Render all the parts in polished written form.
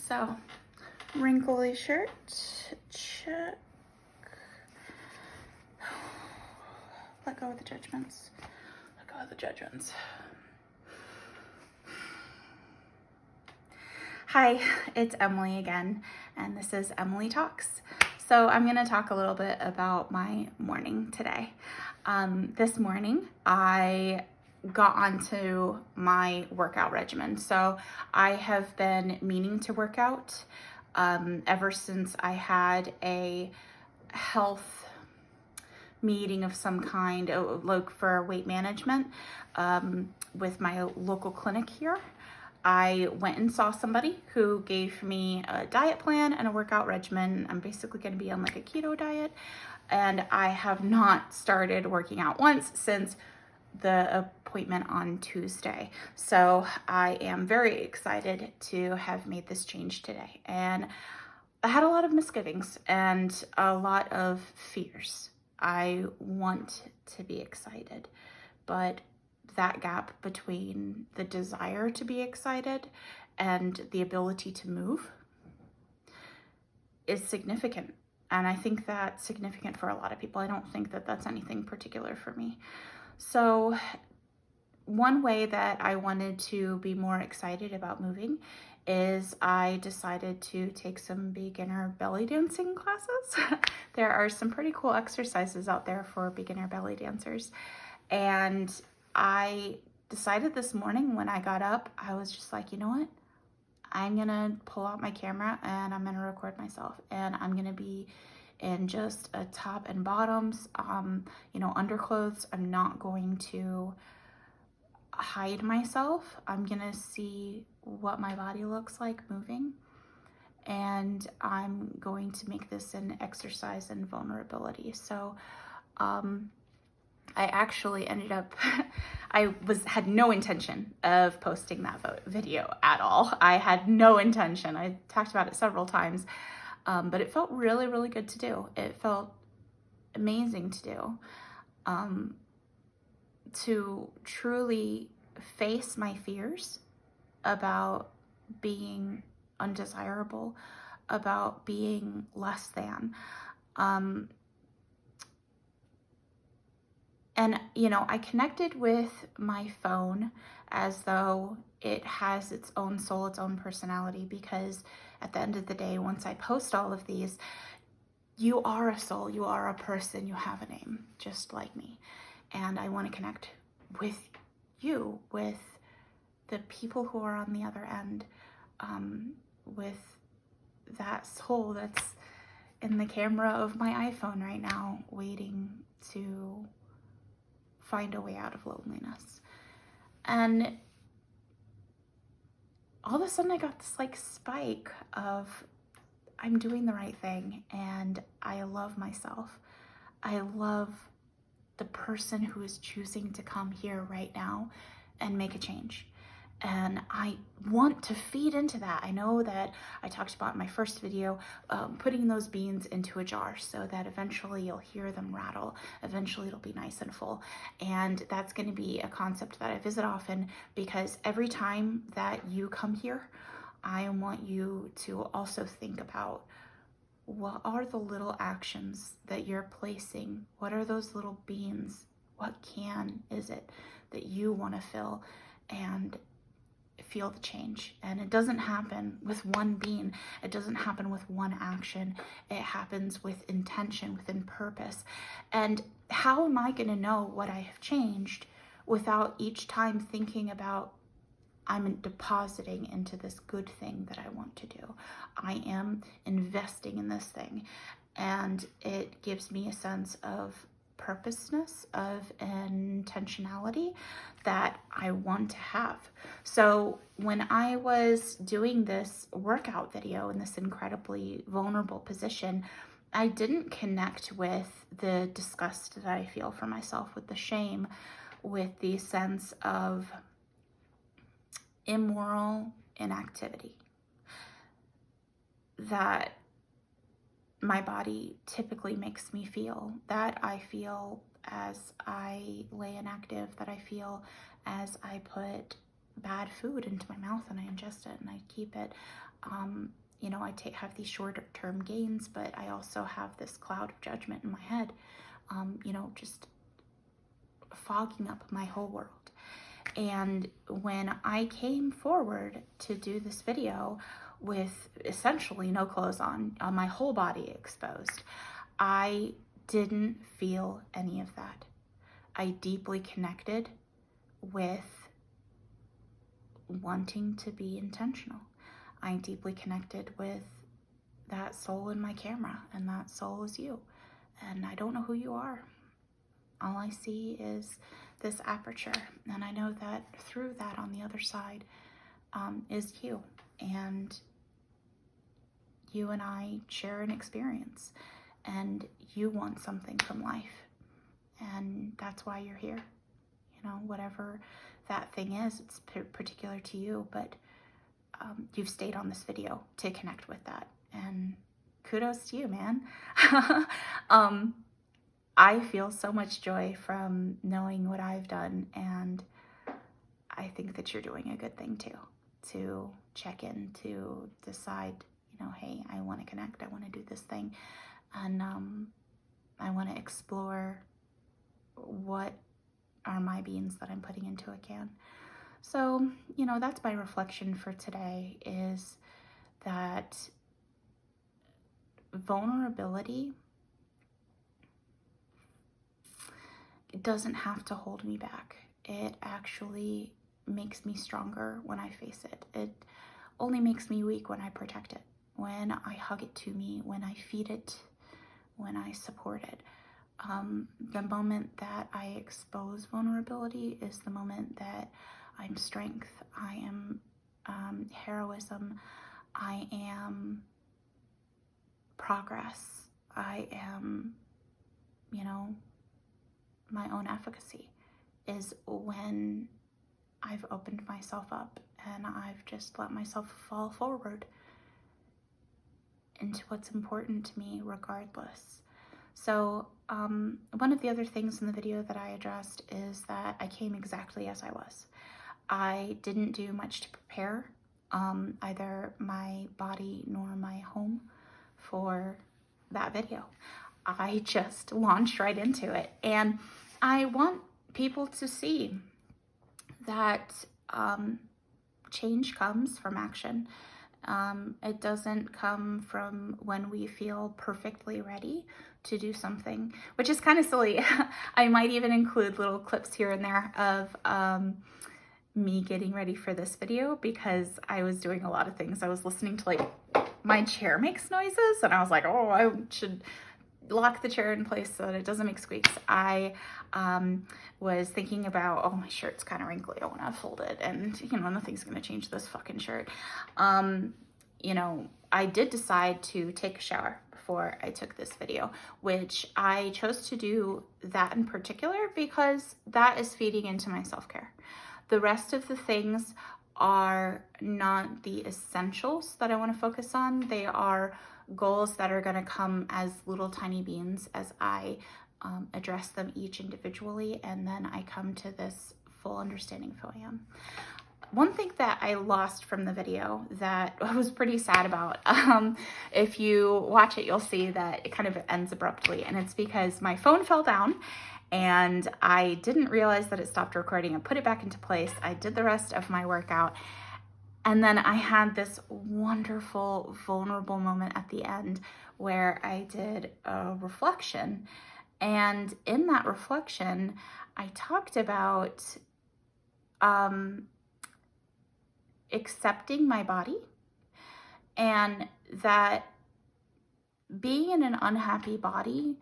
So, wrinkly shirt, check. Let go of the judgments. Let go of the judgments. Hi, it's Emily again, and this is Emily Talks. So I'm going to talk a little bit about my morning today. This morning, I got onto my workout regimen. So I have been meaning to work out ever since I had a health meeting of some kind, like for weight management, with my local clinic here. I went and saw somebody who gave me a diet plan and a workout regimen. I'm basically going to be on like a keto diet, and I have not started working out once since the appointment on Tuesday. So I am very excited to have made this change today. And I had a lot of misgivings and a lot of fears. I want to be excited, but that gap between the desire to be excited and the ability to move is significant. And I think that's significant for a lot of people. I don't think that that's anything particular for me. So one way that I wanted to be more excited about moving is I decided to take some beginner belly dancing classes. There are some pretty cool exercises out there for beginner belly dancers. And I decided this morning when I got up, I was just like, you know what? I'm gonna pull out my camera and I'm gonna record myself, and I'm gonna be in just a top and bottoms, underclothes. I'm not going to hide myself. I'm gonna see what my body looks like moving, and I'm going to make this an exercise in vulnerability. So I actually ended up, had no intention of posting that video at all. I had no intention. I talked about it several times, but it felt really, really good to do. It felt amazing to do, to truly face my fears about being undesirable, about being less than. And, I connected with my phone as though it has its own soul, its own personality, because at the end of the day, once I post all of these, you are a soul, you are a person, you have a name, just like me. And I want to connect with you, with the people who are on the other end, with that soul that's in the camera of my iPhone right now, waiting to find a way out of loneliness. And all of a sudden I got this spike of, I'm doing the right thing, and I love myself. I love the person who is choosing to come here right now and make a change. And I want to feed into that. I know that I talked about in my first video, putting those beans into a jar so that eventually you'll hear them rattle. Eventually it'll be nice and full. And that's going to be a concept that I visit often, because every time that you come here, I want you to also think about, what are the little actions that you're placing? What are those little beans? What can is it that you want to fill and feel the change? And it doesn't happen with one bean. It doesn't happen with one action. It happens with intention, within purpose. And how am I going to know what I have changed without each time thinking about, I'm depositing into this good thing that I want to do. I am investing in this thing. And it gives me a sense of purposeness, of intentionality that I want to have. So when I was doing this workout video in this incredibly vulnerable position, I didn't connect with the disgust that I feel for myself, with the shame, with the sense of immoral inactivity that my body typically makes me feel, that I feel as I lay inactive, that I feel as I put bad food into my mouth and I ingest it and I keep it. You know, have these short-term gains, but I also have this cloud of judgment in my head, you know, just fogging up my whole world. And when I came forward to do this video with essentially no clothes on, my whole body exposed, I didn't feel any of that. I deeply connected with wanting to be intentional. I deeply connected with that soul in my camera, and that soul is you. And I don't know who you are. All I see is this aperture, and I know that through that on the other side is you. And you and I share an experience, and you want something from life, and that's why you're here. You know, whatever that thing is, it's particular to you, but you've stayed on this video to connect with that, and kudos to you, man. I feel so much joy from knowing what I've done, and I think that you're doing a good thing too, to check in, to decide, you know, hey, I want to connect, I want to do this thing, and I want to explore what are my beans that I'm putting into a can. So, you know, that's my reflection for today, is that vulnerability, it doesn't have to hold me back. It actually makes me stronger when I face it. It only makes me weak when I protect it, when I hug it to me, when I feed it, when I support it. The moment that I expose vulnerability is the moment that I'm strength, I am heroism, I am progress, I am, you know, my own efficacy, is when I've opened myself up and I've just let myself fall forward into what's important to me regardless. So one of the other things in the video that I addressed is that I came exactly as I was. I didn't do much to prepare either my body nor my home for that video. I just launched right into it. And I want people to see that change comes from action. It doesn't come from when we feel perfectly ready to do something, which is kind of silly. I might even include little clips here and there of me getting ready for this video, because I was doing a lot of things. I was listening to, like, my chair makes noises, and I was like, oh, I should lock the chair in place so that it doesn't make squeaks. I was thinking about, oh, my shirt's kind of wrinkly, I want to fold it, and, you know, nothing's going to change this fucking shirt. You know, I did decide to take a shower before I took this video, which I chose to do that in particular because that is feeding into my self-care. The rest of the things are not the essentials that I want to focus on. They are goals that are going to come as little tiny beans as I address them each individually, and then I come to this full understanding of who I am. One thing that I lost from the video that I was pretty sad about, if you watch it, you'll see that it kind of ends abruptly, and it's because my phone fell down and I didn't realize that it stopped recording. I put it back into place. I did the rest of my workout, and then I had this wonderful, vulnerable moment at the end where I did a reflection. And in that reflection, I talked about accepting my body, and that being in an unhappy body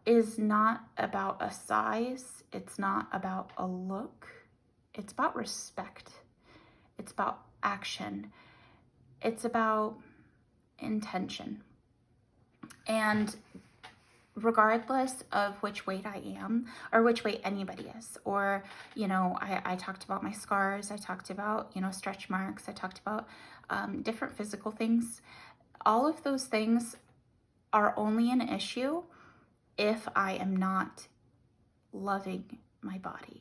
is not about a size, it's not about a look, it's about respect, it's about action, it's about intention. And regardless of which weight I am, or which weight anybody is, or, you know, I talked about my scars, I talked about, you know, stretch marks, I talked about different physical things. All of those things are only an issue if I am not loving my body.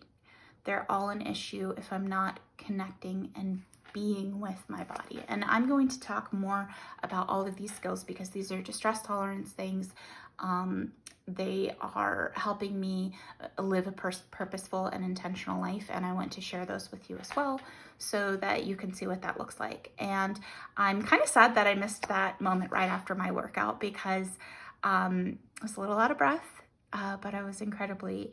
they're all an issue if I'm not connecting and being with my body. And I'm going to talk more about all of these skills because these are distress tolerance things. They are helping me live a purposeful and intentional life, and I want to share those with you as well so that you can see what that looks like. And I'm kind of sad that I missed that moment right after my workout because I was a little out of breath, but I was incredibly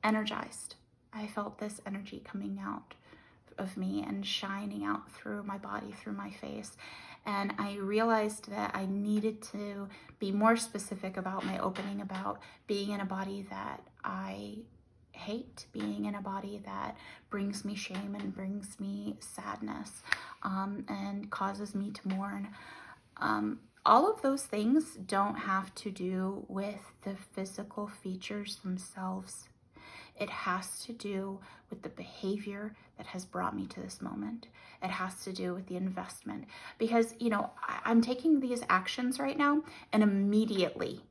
energized. I felt this energy coming out of me and shining out through my body, through my face. And I realized that I needed to be more specific about my opening about being in a body that I hate, being in a body that brings me shame and brings me sadness, and causes me to mourn. All of those things don't have to do with the physical features themselves. It has to do with the behavior that has brought me to this moment. It has to do with the investment because, I'm taking these actions right now and immediately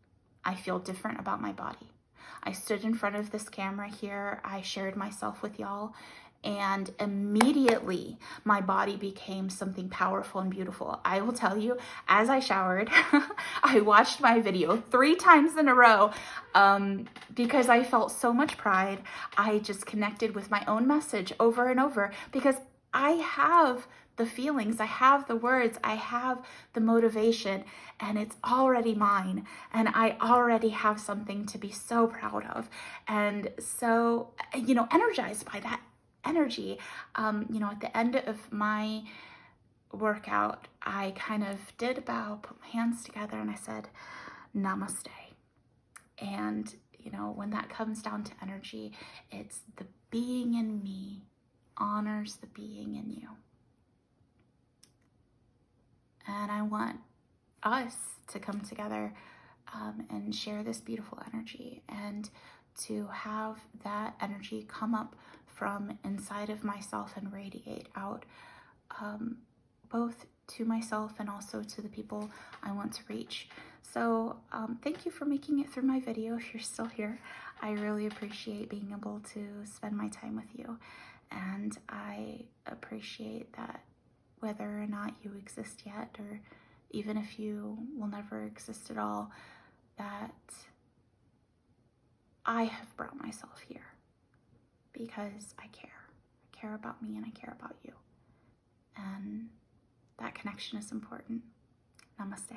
I feel different about my body. I stood in front of this camera here. I shared myself with y'all, and immediately my body became something powerful and beautiful. I will tell you, as I showered, I watched my video 3 times in a row because I felt so much pride. I just connected with my own message over and over because I have the feelings, I have the words, I have the motivation, and it's already mine. And I already have something to be so proud of and so, energized by that energy. At the end of my workout, I kind of did a bow, put my hands together, and I said, namaste. And, when that comes down to energy, it's the being in me honors the being in you. And I want us to come together and share this beautiful energy and to have that energy come up from inside of myself and radiate out, both to myself and also to the people I want to reach. So thank you for making it through my video. If you're still here, I really appreciate being able to spend my time with you. And I appreciate that whether or not you exist yet, or even if you will never exist at all, that I have brought myself here because I care. I care about me and I care about you. And that connection is important. Namaste.